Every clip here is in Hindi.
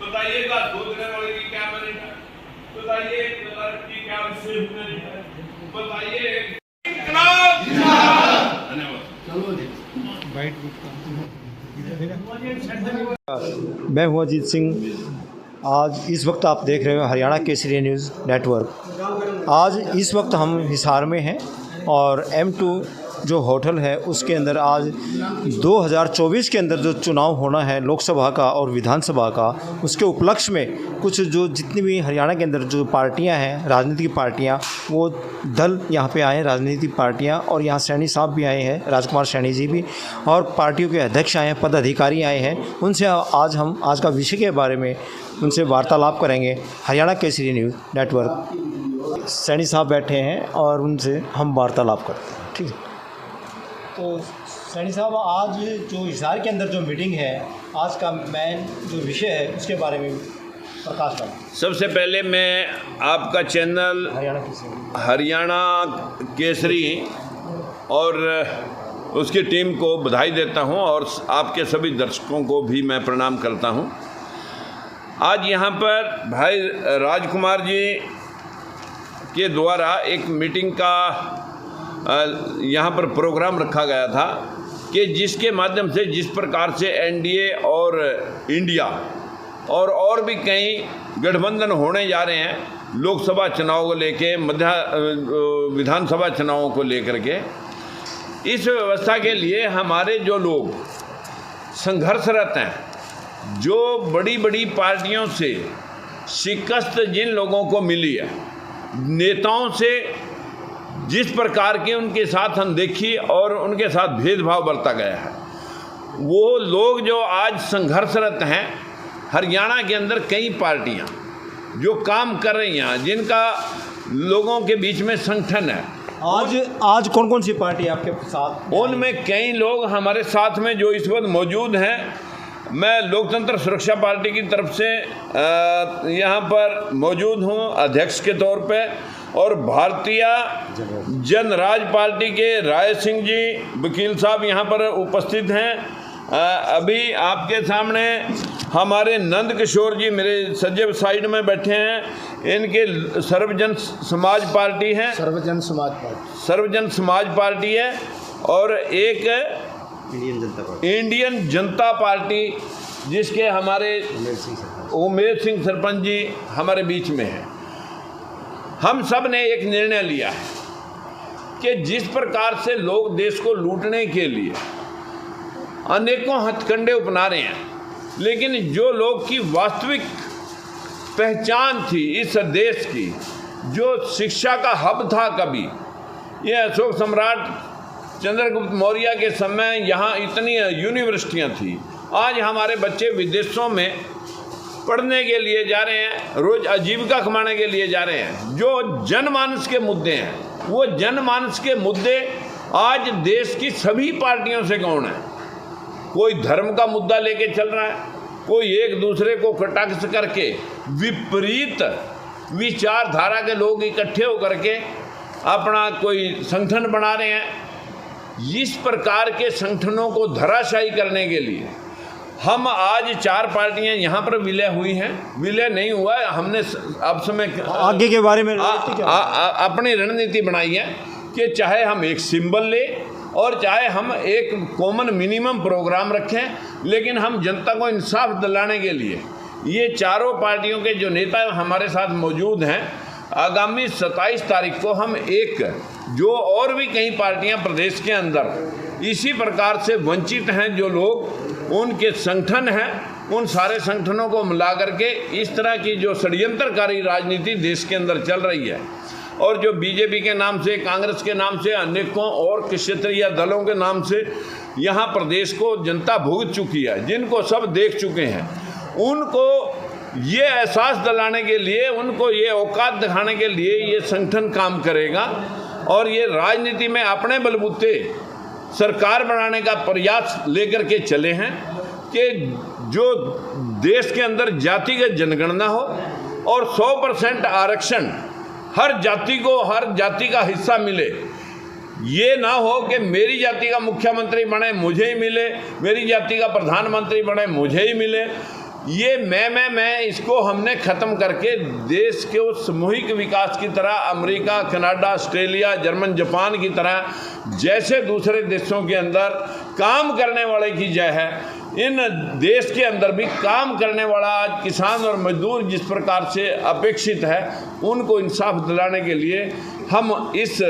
बताइएगा सोचने वाले की क्या मेरिट है, बताइए की क्या विशेष है, बताइए। मैं हूं अजीत सिंह। आज इस वक्त आप देख रहे हो हरियाणा केसरी न्यूज़ नेटवर्क। आज इस वक्त हम हिसार में हैं और M2 जो होटल है उसके अंदर आज 2024 के अंदर जो चुनाव होना है लोकसभा का और विधानसभा का, उसके उपलक्ष्य में कुछ जो जितनी भी हरियाणा के अंदर जो पार्टियां हैं, राजनीतिक पार्टियां, वो दल यहाँ पे आए हैं, राजनीतिक पार्टियां। और यहाँ सैनी साहब भी आए हैं, राजकुमार सैनी जी भी, और पार्टियों के अध्यक्ष आए हैं, पदाधिकारी आए हैं। उनसे आज हम आज का विषय के बारे में उनसे वार्तालाप करेंगे। हरियाणा केसरी न्यूज़ नेटवर्क सैनी साहब बैठे हैं और उनसे हम वार्तालाप करते हैं। ठीक है, तो सैनी साहब, आज जो हिसार के अंदर जो मीटिंग है, आज का मेन जो विषय है उसके बारे में प्रकाश डालें। सबसे पहले मैं आपका चैनल हरियाणा केसरी और उसकी टीम को बधाई देता हूं और आपके सभी दर्शकों को भी मैं प्रणाम करता हूं। आज यहां पर भाई राजकुमार जी के द्वारा एक मीटिंग का यहाँ पर प्रोग्राम रखा गया था कि जिसके माध्यम से जिस प्रकार से एनडीए और इंडिया और भी कई गठबंधन होने जा रहे हैं लोकसभा चुनाव को लेके, विधानसभा चुनावों को लेकर के, इस व्यवस्था के लिए हमारे जो लोग संघर्षरत हैं, जो बड़ी बड़ी पार्टियों से शिकस्त जिन लोगों को मिली है, नेताओं से जिस प्रकार के उनके साथ अनदेखी और उनके साथ भेदभाव बरता गया है, वो लोग जो आज संघर्षरत हैं, हरियाणा के अंदर कई पार्टियां जो काम कर रही हैं, जिनका लोगों के बीच में संगठन है। आज कौन कौन सी पार्टी आपके साथ? उनमें कई लोग हमारे साथ में जो इस वक्त मौजूद हैं। मैं लोकतंत्र सुरक्षा पार्टी की तरफ से यहाँ पर मौजूद हूँ अध्यक्ष के तौर पे, और भारतीय जनराज पार्टी के राय सिंह जी वकील साहब यहाँ पर उपस्थित हैं। अभी आपके सामने हमारे नंद किशोर जी मेरे सज्जे साइड में बैठे हैं, इनके सर्वजन समाज पार्टी है, सर्वजन समाज पार्टी है, और एक इंडियन जनता पार्टी जिसके हमारे उमेश सिंह सरपंच जी हमारे बीच में है। हम सब ने एक निर्णय लिया है कि जिस प्रकार से लोग देश को लूटने के लिए अनेकों हथकंडे अपना रहे हैं, लेकिन जो लोग की वास्तविक पहचान थी इस देश की, जो शिक्षा का हब था, कभी ये अशोक सम्राट चंद्रगुप्त मौर्य के समय यहाँ इतनी यूनिवर्सिटियाँ थी, आज हमारे बच्चे विदेशों में पढ़ने के लिए जा रहे हैं, रोज आजीविका कमाने के लिए जा रहे हैं। जो जनमानस के मुद्दे हैं, वो जनमानस के मुद्दे आज देश की सभी पार्टियों से कौन है? कोई धर्म का मुद्दा लेके चल रहा है, कोई एक दूसरे को कटाक्ष करके विपरीत विचारधारा के लोग इकट्ठे होकर के अपना कोई संगठन बना रहे हैं। इस प्रकार के संगठनों को धराशायी करने के लिए हम आज 4 पार्टियां यहाँ पर विलय हुई हैं। विलय नहीं हुआ है, हमने अब समय आगे के बारे में अपनी रणनीति बनाई है कि चाहे हम एक सिंबल ले और चाहे हम एक कॉमन मिनिमम प्रोग्राम रखें, लेकिन हम जनता को इंसाफ दिलाने के लिए ये चारों पार्टियों के जो नेता हमारे साथ मौजूद हैं, आगामी 27 तारीख को हम एक, जो और भी कई पार्टियां प्रदेश के अंदर इसी प्रकार से वंचित हैं, जो लोग उनके संगठन हैं, उन सारे संगठनों को मिला करके इस तरह की जो षड्यंत्रकारी राजनीति देश के अंदर चल रही है, और जो बीजेपी के नाम से, कांग्रेस के नाम से, अनेकों और क्षेत्रीय दलों के नाम से यहाँ प्रदेश को जनता भुगत चुकी है, जिनको सब देख चुके हैं, उनको ये एहसास दिलाने के लिए, उनको ये औकात दिखाने के लिए ये संगठन काम करेगा। और ये राजनीति में अपने बलबूते सरकार बनाने का प्रयास लेकर के चले हैं कि जो देश के अंदर जातिगत जनगणना हो और 100% आरक्षण हर जाति को, हर जाति का हिस्सा मिले। ये ना हो कि मेरी जाति का मुख्यमंत्री बने मुझे ही मिले, मेरी जाति का प्रधानमंत्री बने मुझे ही मिले। ये मैं इसको हमने ख़त्म करके देश के उस सामूहिक विकास की तरह America, Canada, Australia, German, Japan की तरह जैसे दूसरे देशों के अंदर काम करने वाले की जय है, इन देश के अंदर भी काम करने वाला आज किसान और मजदूर जिस प्रकार से अपेक्षित है, उनको इंसाफ दिलाने के लिए हम इस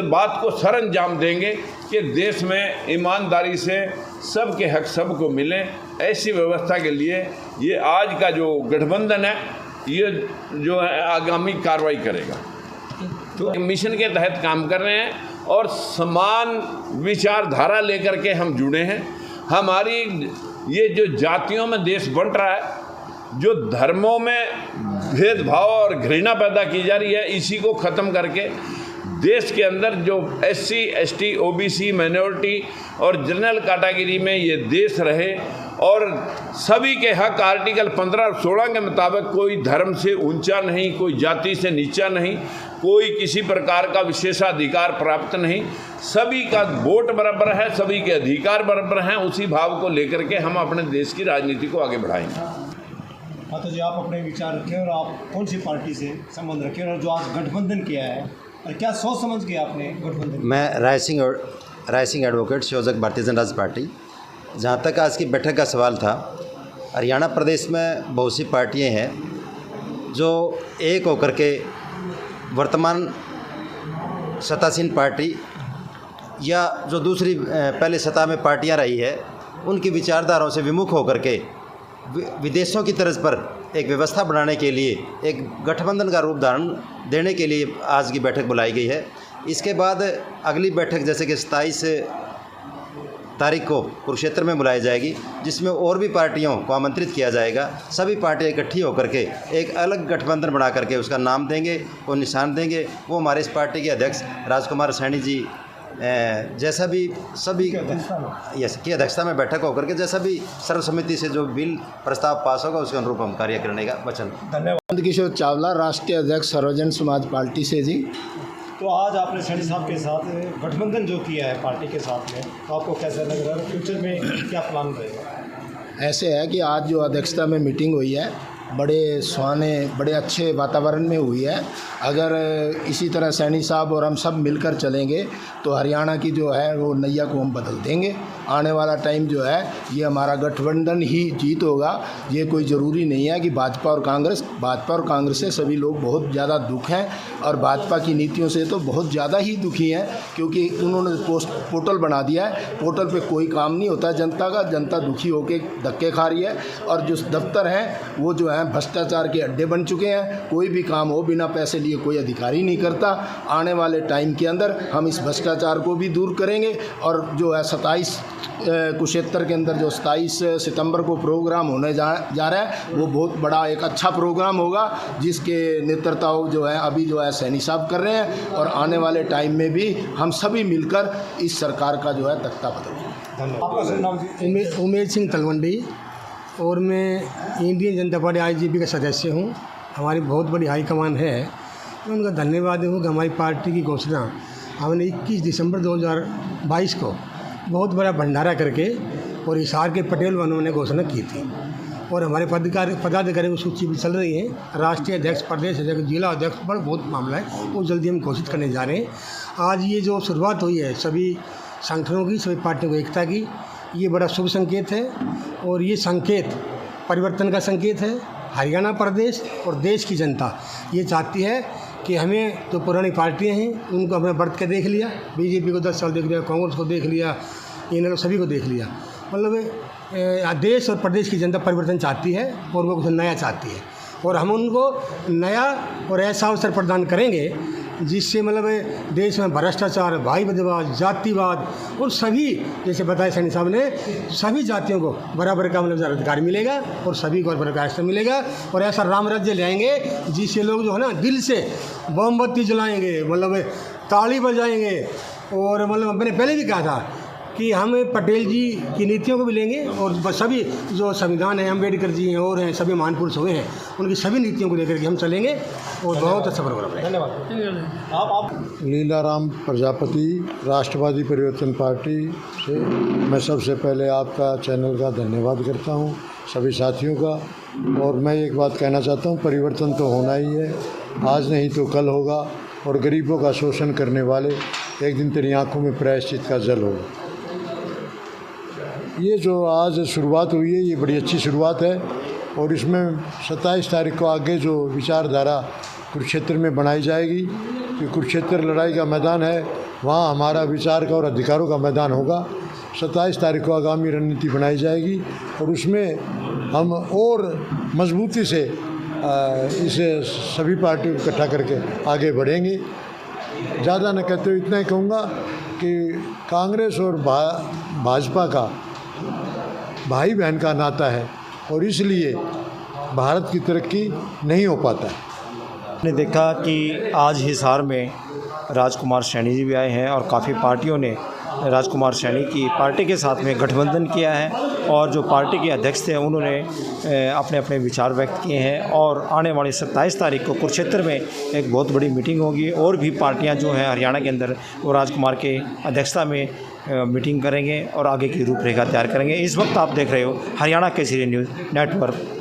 बात को सर अंजाम देंगे कि देश में ईमानदारी से सबके हक सबको मिले। ऐसी व्यवस्था के लिए ये आज का जो गठबंधन है, ये जो है आगामी कार्रवाई करेगा। तो मिशन के तहत काम कर रहे हैं और समान विचारधारा लेकर के हम जुड़े हैं। हमारी ये जो जातियों में देश बंट रहा है, जो धर्मों में भेदभाव और घृणा पैदा की जा रही है, इसी को ख़त्म करके देश के अंदर जो SC, ST, OBC, माइनॉरिटी और जनरल कैटेगरी में ये देश रहे और सभी के हक आर्टिकल 15 और 16 के मुताबिक कोई धर्म से ऊंचा नहीं, कोई जाति से नीचा नहीं, कोई किसी प्रकार का विशेषाधिकार प्राप्त नहीं, सभी का वोट बराबर है, सभी के अधिकार बराबर हैं। उसी भाव को लेकर के हम अपने देश की राजनीति को आगे बढ़ाएंगे। हाँ, तो जी आप अपने विचार रखें और आप कौन सी पार्टी से संबंध रखें और जो आज गठबंधन किया है और क्या सोच समझ के आपने गठबंधन? मैं रायसिंह एडवोकेट संयोजक भारतीय जनता पार्टी। जहाँ तक आज की बैठक का सवाल था, हरियाणा प्रदेश में बहुत सी पार्टियाँ हैं जो एक होकर के वर्तमान सत्तासीन पार्टी या जो दूसरी पहले सत्ता में पार्टियाँ रही है, उनकी विचारधाराओं से विमुख होकर के विदेशों की तर्ज पर एक व्यवस्था बनाने के लिए एक गठबंधन का रूप धारण देने के लिए आज की बैठक बुलाई गई है। इसके बाद अगली बैठक जैसे कि 27 तारीख को कुरुक्षेत्र में बुलाई जाएगी, जिसमें और भी पार्टियों को आमंत्रित किया जाएगा। सभी पार्टियां इकट्ठी होकर के एक अलग गठबंधन बना करके उसका नाम देंगे और निशान देंगे। वो हमारे इस पार्टी के अध्यक्ष राजकुमार सैनी जी जैसा भी सभी की अध्यक्षता में बैठक होकर के जैसा भी सर्वसम्मति से जो बिल प्रस्ताव पास होगा उसके अनुरूप हम कार्य करने का वचन। धन्यवाद। किशोर चावला, राष्ट्रीय अध्यक्ष सर्वजन समाज पार्टी से जी। तो आज आपने सैनी साहब के साथ गठबंधन जो किया है पार्टी के साथ में, तो आपको कैसा लग रहा है? फ्यूचर में क्या प्लान रहेगा? ऐसे है कि आज जो अध्यक्षता में मीटिंग हुई है, बड़े सुहाने बड़े अच्छे वातावरण में हुई है। अगर इसी तरह सैनी साहब और हम सब मिलकर चलेंगे तो हरियाणा की जो है वो नैया को हम बदल देंगे। आने वाला टाइम जो है ये हमारा गठबंधन ही जीत होगा। ये कोई ज़रूरी नहीं है कि भाजपा और कांग्रेस से सभी लोग बहुत ज़्यादा दुख हैं और भाजपा की नीतियों से तो बहुत ज़्यादा ही दुखी हैं, क्योंकि उन्होंने पोर्टल बना दिया है। पोर्टल पे कोई काम नहीं होता जनता का, जनता दुखी होकर धक्के खा रही है और जो दफ्तर हैं वो जो है भ्रष्टाचार के अड्डे बन चुके हैं। कोई भी काम हो बिना पैसे लिए कोई अधिकारी नहीं करता। आने वाले टाइम के अंदर हम इस भ्रष्टाचार को भी दूर करेंगे और जो है 27 कुरुक्षेत्र के अंदर जो 27 सितंबर को प्रोग्राम होने जा रहा है वो बहुत बड़ा एक अच्छा प्रोग्राम होगा, जिसके नेतृत्व जो है अभी जो है सैनी साहब कर रहे हैं और आने वाले टाइम में भी हम सभी मिलकर इस सरकार का जो है तख्ता बदलेंगे। धन्यवाद। उमेश सिंह तलवंडी और मैं इंडियन जनता पार्टी IGP का सदस्य हूँ। हमारी बहुत बड़ी हाईकमान है, मैं उनका धन्यवाद दूँ कि हमारी पार्टी की घोषणा हमने 21 दिसंबर 2022 को बहुत बड़ा भंडारा करके और हिसार के पटेल वनों ने घोषणा की थी और हमारे पदाधिकारी की सूची भी चल रही है। राष्ट्रीय अध्यक्ष, प्रदेश अध्यक्ष, जिला अध्यक्ष पर बहुत मामला है, वो जल्दी हम घोषित करने जा रहे हैं। आज ये जो शुरुआत हुई है सभी संगठनों की, सभी पार्टियों की एकता की, ये बड़ा शुभ संकेत है और ये संकेत परिवर्तन का संकेत है। हरियाणा प्रदेश और देश की जनता ये चाहती है कि हमें जो पुरानी पार्टियां हैं उनको हमने बढ़ के देख लिया, BJP को 10 साल देख लिया, कांग्रेस को देख लिया, इन सभी को देख लिया। मतलब देश और प्रदेश की जनता परिवर्तन चाहती है और वो कुछ नया चाहती है और हम उनको नया और ऐसा अवसर प्रदान करेंगे जिससे मतलब देश में भ्रष्टाचार, भाईवाद, जातिवाद और सभी जैसे बताया सैनी साहब ने, सभी जातियों को बराबर का मतलब अधिकार मिलेगा और सभी को बराबर का रास्ता मिलेगा और ऐसा राम राज्य लाएंगे जिससे लोग जो है ना दिल से मोमबत्ती जलाएंगे, मतलब ताली बजाएंगे। और मतलब मैंने पहले भी कहा था कि हम पटेल जी की नीतियों को भी लेंगे और सभी जो संविधान है, अम्बेडकर जी हैं और हैं, सभी महान पुरुष हुए हैं, उनकी सभी नीतियों को लेकर के हम चलेंगे और बहुत अच्छा प्रोग्राम है। धन्यवाद। आप लीलाराम प्रजापति, राष्ट्रवादी परिवर्तन पार्टी से मैं सबसे पहले आपका चैनल का धन्यवाद करता हूं, सभी साथियों का। और मैं एक बात कहना चाहता हूं, परिवर्तन तो होना ही है, आज नहीं तो कल होगा, और गरीबों का शोषण करने वाले एक दिन तेरी आंखों में प्रायश्चित का जल होगा। ये जो आज शुरुआत हुई है, ये बड़ी अच्छी शुरुआत है, और इसमें 27 तारीख को आगे जो विचारधारा कुरुक्षेत्र में बनाई जाएगी, कि कुरुक्षेत्र लड़ाई का मैदान है, वहाँ हमारा विचार का और अधिकारों का मैदान होगा। 27 तारीख को आगामी रणनीति बनाई जाएगी, और उसमें हम और मजबूती से इसे सभी पार्टियों को इकट्ठा करके आगे बढ़ेंगे। ज़्यादा न कहते हुए इतना ही कहूँगा कि कांग्रेस और भाजपा का भाई बहन का नाता है, और इसलिए भारत की तरक्की नहीं हो पाता है। ने देखा कि आज हिसार में राजकुमार सैनी जी भी आए हैं, और काफ़ी पार्टियों ने राजकुमार सैनी की पार्टी के साथ में गठबंधन किया है, और जो पार्टी के अध्यक्ष थे उन्होंने अपने अपने विचार व्यक्त किए हैं। और आने वाली 27 तारीख को कुरुक्षेत्र में एक बहुत बड़ी मीटिंग होगी, और भी पार्टियां जो हैं हरियाणा के अंदर वो राजकुमार के अध्यक्षता में मीटिंग करेंगे और आगे की रूपरेखा तैयार करेंगे। इस वक्त आप देख रहे हो हरियाणा केसरी न्यूज़ नेटवर्क।